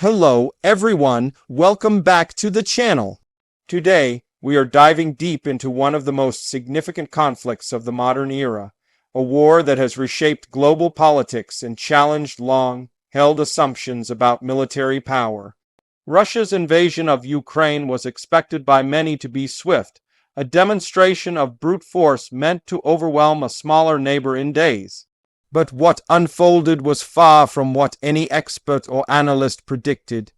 Hello everyone, welcome back to the channel. Today, we are diving deep into one of the most significant conflicts of the modern era, a war that has reshaped global politics and challenged long-held assumptions about military power. Russia's invasion of Ukraine was expected by many to be swift, a demonstration of brute force meant to overwhelm a smaller neighbor in days. But what unfolded was far from what any expert or analyst predicted.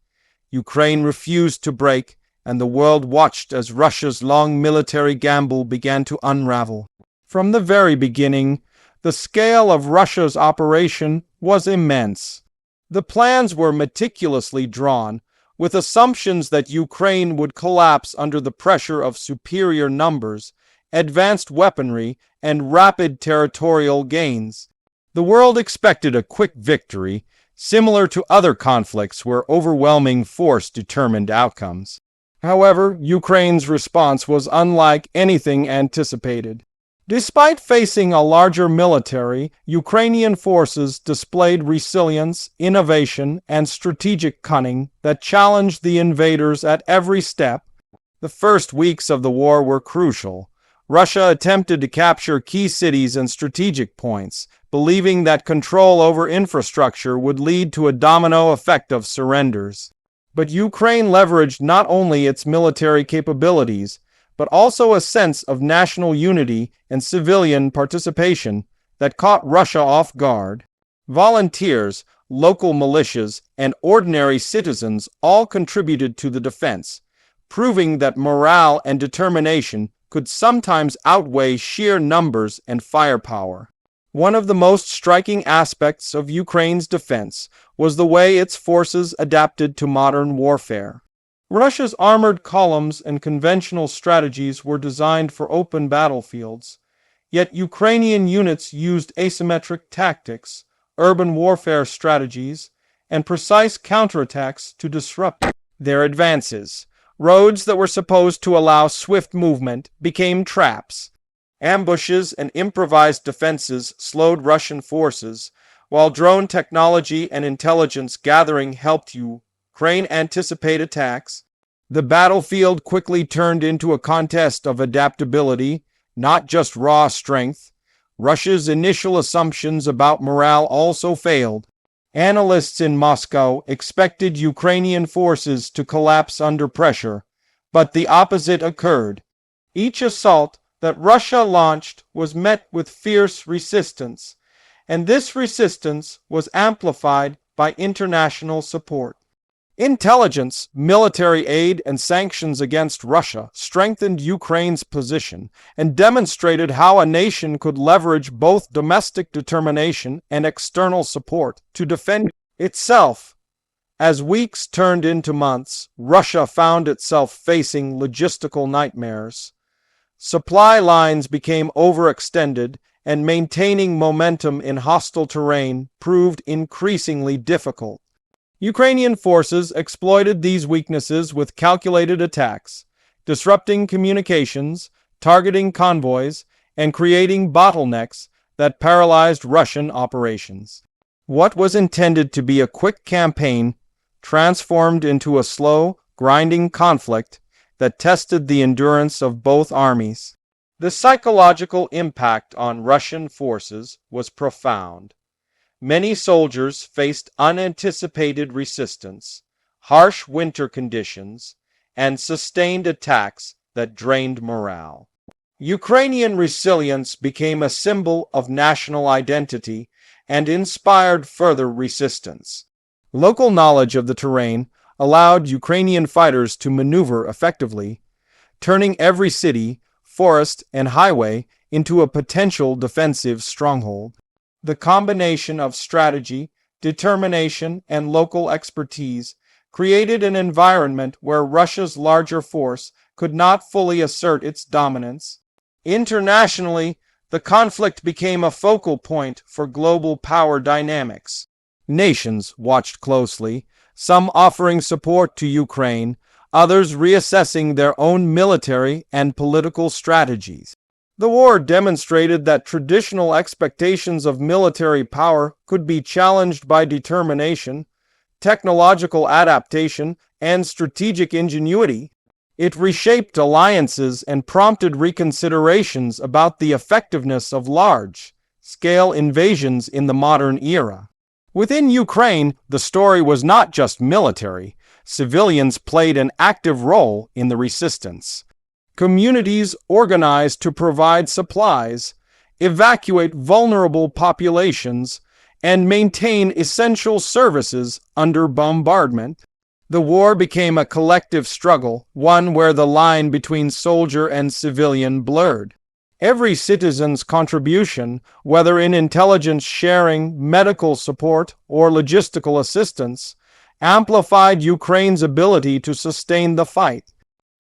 Ukraine refused to break, and the world watched as Russia's long military gamble began to unravel. From the very beginning, the scale of Russia's operation was immense. The plans were meticulously drawn, with assumptions that Ukraine would collapse under the pressure of superior numbers, advanced weaponry, and rapid territorial gains. The world expected a quick victory, similar to other conflicts where overwhelming force determined outcomes. However, Ukraine's response was unlike anything anticipated. Despite facing a larger military, Ukrainian forces displayed resilience, innovation, and strategic cunning that challenged the invaders at every step. The first weeks of the war were crucial. Russia attempted to capture key cities and strategic points, believing that control over infrastructure would lead to a domino effect of surrenders. But Ukraine leveraged not only its military capabilities, but also a sense of national unity and civilian participation that caught Russia off guard. Volunteers, local militias, and ordinary citizens all contributed to the defense, proving that morale and determination could sometimes outweigh sheer numbers and firepower. One of the most striking aspects of Ukraine's defense was the way its forces adapted to modern warfare. Russia's armored columns and conventional strategies were designed for open battlefields, yet Ukrainian units used asymmetric tactics, urban warfare strategies, and precise counterattacks to disrupt their advances. Roads that were supposed to allow swift movement became traps. Ambushes and improvised defenses slowed Russian forces, while drone technology and intelligence gathering helped Ukraine anticipate attacks. The battlefield quickly turned into a contest of adaptability, not just raw strength. Russia's initial assumptions about morale also failed. Analysts in Moscow expected Ukrainian forces to collapse under pressure, but the opposite occurred. Each assault that Russia launched was met with fierce resistance, and this resistance was amplified by international support. Intelligence, military aid, and sanctions against Russia strengthened Ukraine's position and demonstrated how a nation could leverage both domestic determination and external support to defend itself. As weeks turned into months, Russia found itself facing logistical nightmares. Supply lines became overextended, and maintaining momentum in hostile terrain proved increasingly difficult. Ukrainian forces exploited these weaknesses with calculated attacks, disrupting communications, targeting convoys, and creating bottlenecks that paralyzed Russian operations. What was intended to be a quick campaign transformed into a slow, grinding conflict that tested the endurance of both armies. The psychological impact on Russian forces was profound. Many soldiers faced unanticipated resistance, harsh winter conditions, and sustained attacks that drained morale. Ukrainian resilience became a symbol of national identity and inspired further resistance. Local knowledge of the terrain allowed Ukrainian fighters to maneuver effectively, turning every city, forest, and highway into a potential defensive stronghold. The combination of strategy, determination, and local expertise created an environment where Russia's larger force could not fully assert its dominance. Internationally, the conflict became a focal point for global power dynamics. Nations watched closely, some offering support to Ukraine, others reassessing their own military and political strategies. The war demonstrated that traditional expectations of military power could be challenged by determination, technological adaptation, and strategic ingenuity. It reshaped alliances and prompted reconsiderations about the effectiveness of large-scale invasions in the modern era. Within Ukraine, the story was not just military. Civilians played an active role in the resistance. Communities organized to provide supplies, evacuate vulnerable populations, and maintain essential services under bombardment. The war became a collective struggle, one where the line between soldier and civilian blurred. Every citizen's contribution, whether in intelligence sharing, medical support, or logistical assistance, amplified Ukraine's ability to sustain the fight.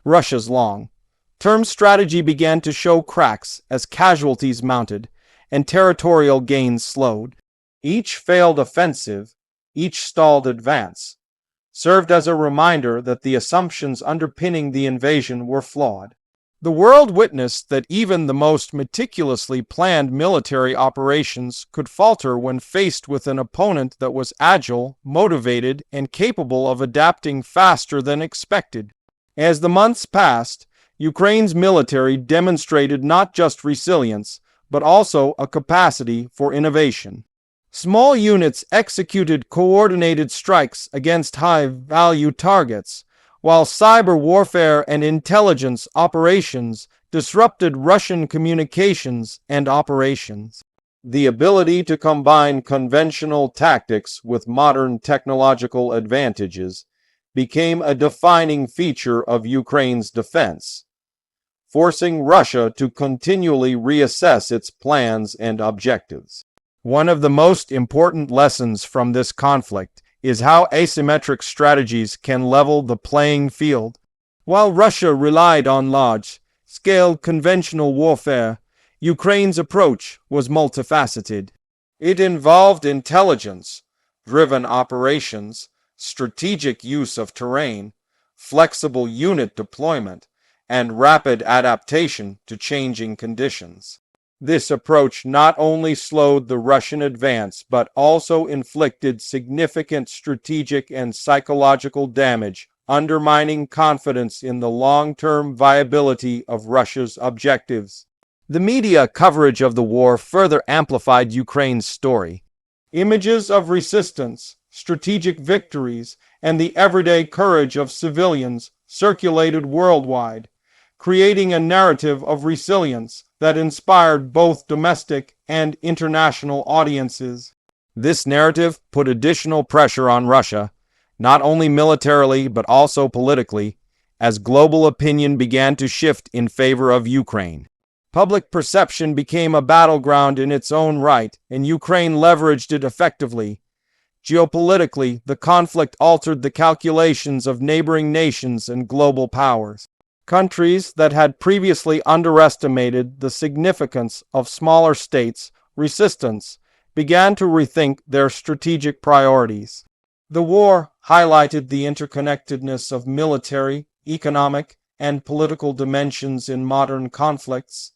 Russia's long-term strategy began to show cracks as casualties mounted and territorial gains slowed. Each failed offensive, each stalled advance, served as a reminder that the assumptions underpinning the invasion were flawed. The world witnessed that even the most meticulously planned military operations could falter when faced with an opponent that was agile, motivated, and capable of adapting faster than expected. As the months passed, Ukraine's military demonstrated not just resilience, but also a capacity for innovation. Small units executed coordinated strikes against high-value targets, while cyber warfare and intelligence operations disrupted Russian communications and operations. The ability to combine conventional tactics with modern technological advantages became a defining feature of Ukraine's defense, forcing Russia to continually reassess its plans and objectives. One of the most important lessons from this conflict is how asymmetric strategies can level the playing field. While Russia relied on large-scale conventional warfare, Ukraine's approach was multifaceted. It involved intelligence-driven operations, strategic use of terrain, flexible unit deployment, and rapid adaptation to changing conditions. This approach not only slowed the Russian advance, but also inflicted significant strategic and psychological damage, undermining confidence in the long-term viability of Russia's objectives. The media coverage of the war further amplified Ukraine's story. Images of resistance, strategic victories, and the everyday courage of civilians circulated worldwide, creating a narrative of resilience that inspired both domestic and international audiences. This narrative put additional pressure on Russia, not only militarily but also politically, as global opinion began to shift in favor of Ukraine. Public perception became a battleground in its own right, and Ukraine leveraged it effectively. Geopolitically, the conflict altered the calculations of neighboring nations and global powers. Countries that had previously underestimated the significance of smaller states' resistance began to rethink their strategic priorities. The war highlighted the interconnectedness of military, economic, and political dimensions in modern conflicts,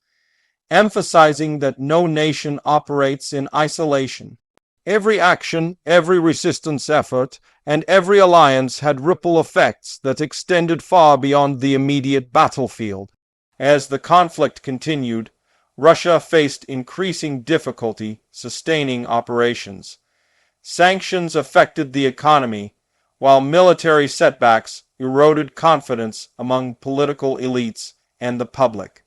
emphasizing that no nation operates in isolation. Every action, every resistance effort, and every alliance had ripple effects that extended far beyond the immediate battlefield. As the conflict continued, Russia faced increasing difficulty sustaining operations. Sanctions affected the economy, while military setbacks eroded confidence among political elites and the public.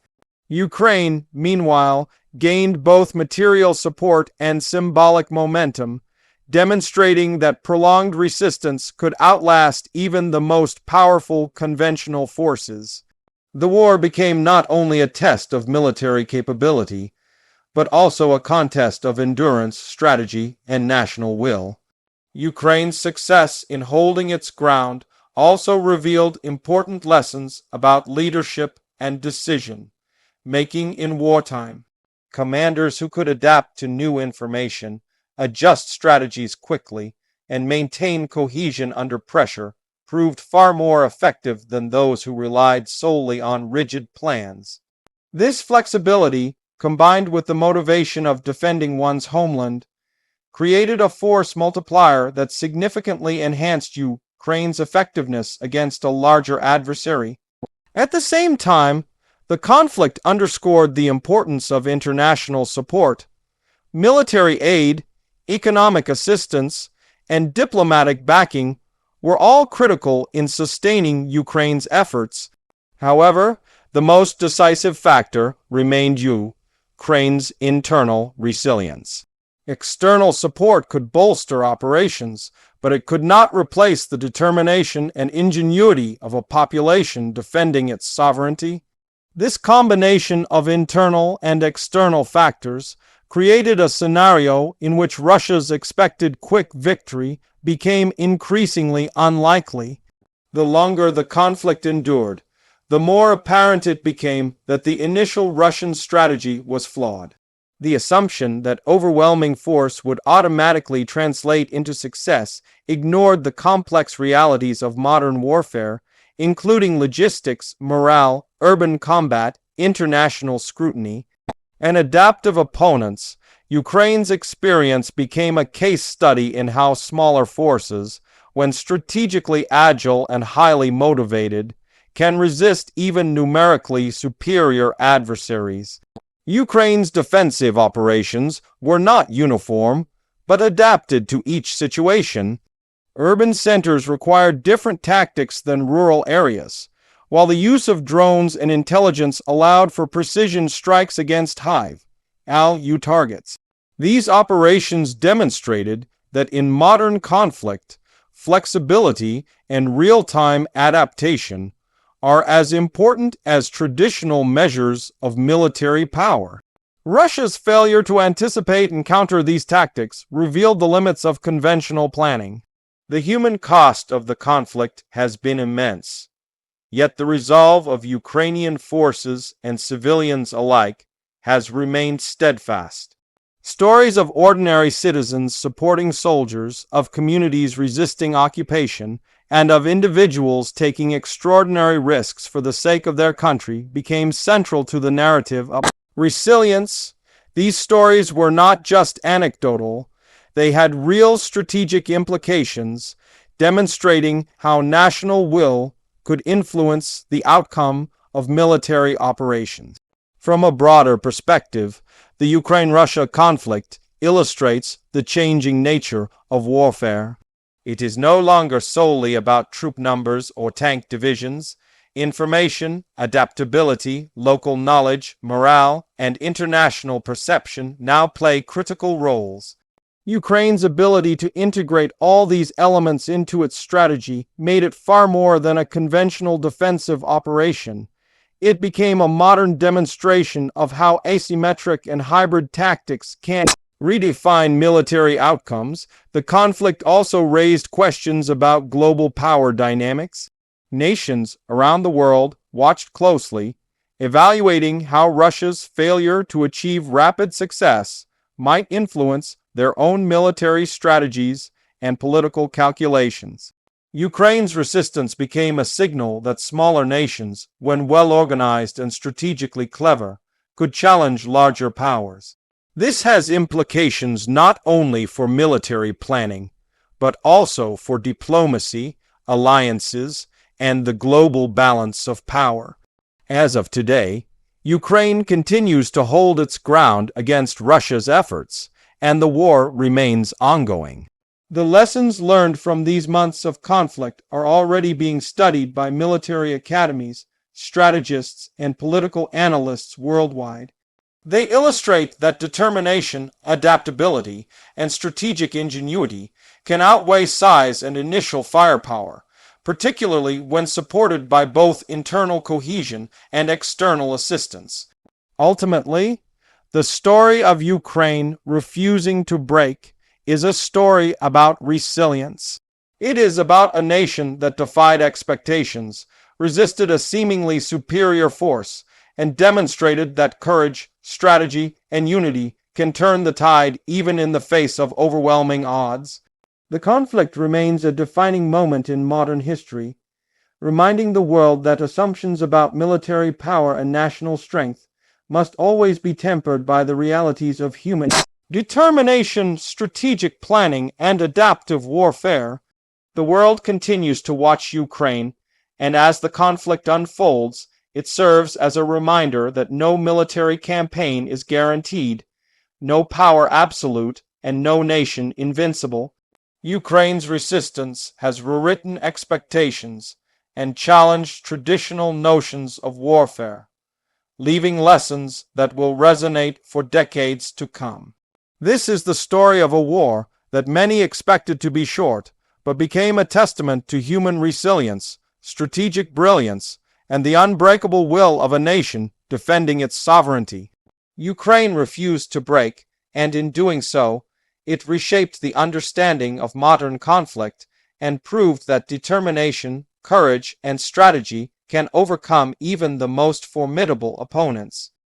Ukraine, meanwhile, gained both material support and symbolic momentum, demonstrating that prolonged resistance could outlast even the most powerful conventional forces. The war became not only a test of military capability, but also a contest of endurance, strategy, and national will. Ukraine's success in holding its ground also revealed important lessons about leadership and decision-making in wartime. Commanders who could adapt to new information, adjust strategies quickly, and maintain cohesion under pressure proved far more effective than those who relied solely on rigid plans. This flexibility, combined with the motivation of defending one's homeland, created a force multiplier that significantly enhanced Ukraine's effectiveness against a larger adversary. At the same time, the conflict underscored the importance of international support. Military aid, economic assistance, and diplomatic backing were all critical in sustaining Ukraine's efforts. However, the most decisive factor remained Ukraine's internal resilience. External support could bolster operations, but it could not replace the determination and ingenuity of a population defending its sovereignty. This combination of internal and external factors created a scenario in which Russia's expected quick victory became increasingly unlikely. The longer the conflict endured, the more apparent it became that the initial Russian strategy was flawed. The assumption that overwhelming force would automatically translate into success ignored the complex realities of modern warfare, including logistics, morale, urban combat, international scrutiny, and adaptive opponents. Ukraine's experience became a case study in how smaller forces, when strategically agile and highly motivated, can resist even numerically superior adversaries. Ukraine's defensive operations were not uniform, but adapted to each situation. Urban centers required different tactics than rural areas, while the use of drones and intelligence allowed for precision strikes against high-value targets. These operations demonstrated that in modern conflict, flexibility and real-time adaptation are as important as traditional measures of military power. Russia's failure to anticipate and counter these tactics revealed the limits of conventional planning. The human cost of the conflict has been immense, yet the resolve of Ukrainian forces and civilians alike has remained steadfast. Stories of ordinary citizens supporting soldiers, of communities resisting occupation, and of individuals taking extraordinary risks for the sake of their country became central to the narrative of resilience. These stories were not just anecdotal, they had real strategic implications, demonstrating how national will could influence the outcome of military operations. From a broader perspective, the Ukraine-Russia conflict illustrates the changing nature of warfare. It is no longer solely about troop numbers or tank divisions. Information, adaptability, local knowledge, morale, and international perception now play critical roles. Ukraine's ability to integrate all these elements into its strategy made it far more than a conventional defensive operation. It became a modern demonstration of how asymmetric and hybrid tactics can redefine military outcomes. The conflict also raised questions about global power dynamics. Nations around the world watched closely, evaluating how Russia's failure to achieve rapid success might influence their own military strategies and political calculations. Ukraine's resistance became a signal that smaller nations, when well organized and strategically clever, could challenge larger powers. This has implications not only for military planning, but also for diplomacy, alliances, and the global balance of power. As of today, Ukraine continues to hold its ground against Russia's efforts, and the war remains ongoing. The lessons learned from these months of conflict are already being studied by military academies, strategists, and political analysts worldwide. They illustrate that determination, adaptability, and strategic ingenuity can outweigh size and initial firepower, particularly when supported by both internal cohesion and external assistance. Ultimately, the story of Ukraine refusing to break is a story about resilience. It is about a nation that defied expectations, resisted a seemingly superior force, and demonstrated that courage, strategy, and unity can turn the tide even in the face of overwhelming odds. The conflict remains a defining moment in modern history, reminding the world that assumptions about military power and national strength must always be tempered by the realities of human Determination, strategic planning, and adaptive warfare. The world continues to watch Ukraine, and as the conflict unfolds, it serves as a reminder that no military campaign is guaranteed, no power absolute, and no nation invincible. Ukraine's resistance has rewritten expectations and challenged traditional notions of warfare, leaving lessons that will resonate for decades to come. This is the story of a war that many expected to be short, but became a testament to human resilience, strategic brilliance, and the unbreakable will of a nation defending its sovereignty. Ukraine refused to break, and in doing so, it reshaped the understanding of modern conflict and proved that determination, courage, and strategy can overcome even the most formidable opponents.